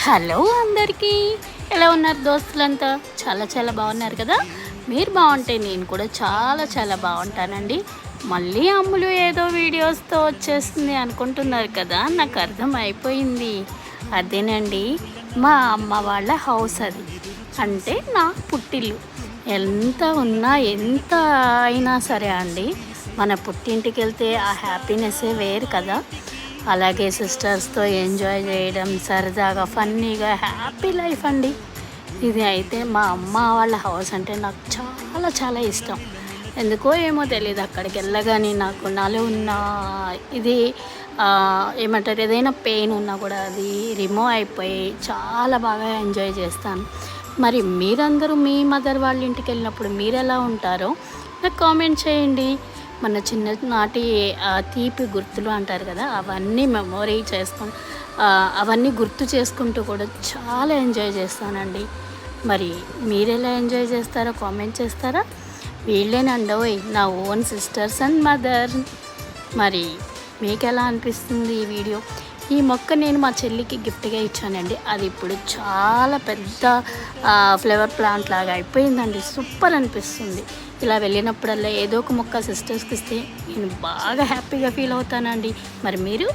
Hello అందరికీ, ఎలా ఉన్నారు దోస్తులంతా? చాలా చాలా బాగున్నారు కదా. మీరు బాగుంటే నేను కూడా చాలా చాలా బాగుంటానండి. మళ్ళీ అమ్ములు ఏదో వీడియోస్తో వచ్చేస్తుంది అనుకుంటున్నారు కదా, నాకు అర్థం అయిపోయింది. అదేనండి, మా అమ్మ వాళ్ళ హౌస్ అది, అంటే నా పుట్టిల్లు. ఎంత ఉన్నా ఎంత అయినా సరే అండి, మన పుట్టింటికి వెళ్తే ఆ హ్యాపీనెస్సే వేరు కదా. అలాగే సిస్టర్స్తో ఎంజాయ్ చేయడం, సరదాగా ఫన్నీగా హ్యాపీ లైఫ్ అండి ఇది. అయితే మా అమ్మ వాళ్ళ హౌస్ అంటే నాకు చాలా చాలా ఇష్టం. ఎందుకో ఏమో తెలియదు, అక్కడికి వెళ్ళగానే నాకు నాలో ఉన్న ఇది ఏమంటారు, ఏదైనా పెయిన్ ఉన్నా కూడా అది రిమూవ్ అయిపోయి చాలా బాగా ఎంజాయ్ చేస్తాను. మరి మీరందరూ మీ మదర్ వాళ్ళ ఇంటికి వెళ్ళినప్పుడు మీరు ఎలా ఉంటారో నాకు కామెంట్ చేయండి. మన చిన్ననాటి తీపి గుర్తులు అంటారు కదా, అవన్నీ మెమొరీ చేసుకొని అవన్నీ గుర్తు చేసుకుంటూ కూడా చాలా ఎంజాయ్ చేస్తానండి. మరి మీరు ఎలా ఎంజాయ్ చేస్తారో కామెంట్ చేస్తారా? వీళ్ళేనండోయ్ నా ఓన్ సిస్టర్స్ అండ్ మదర్. మరి మీకు ఎలా అనిపిస్తుంది ఈ వీడియో? ఈ మొక్క నేను మా చెల్లికి గిఫ్ట్గా ఇచ్చానండి. అది ఇప్పుడు చాలా పెద్ద ఫ్లవర్ ప్లాంట్ లాగా అయిపోయిందండి. సూపర్ అనిపిస్తుంది. ఇలా వెళ్ళినప్పుడల్లా ఏదో ఒక మొక్క సిస్టర్స్కి ఇస్తే నేను బాగా హ్యాపీగా ఫీల్ అవుతానండి. మరి మీరు?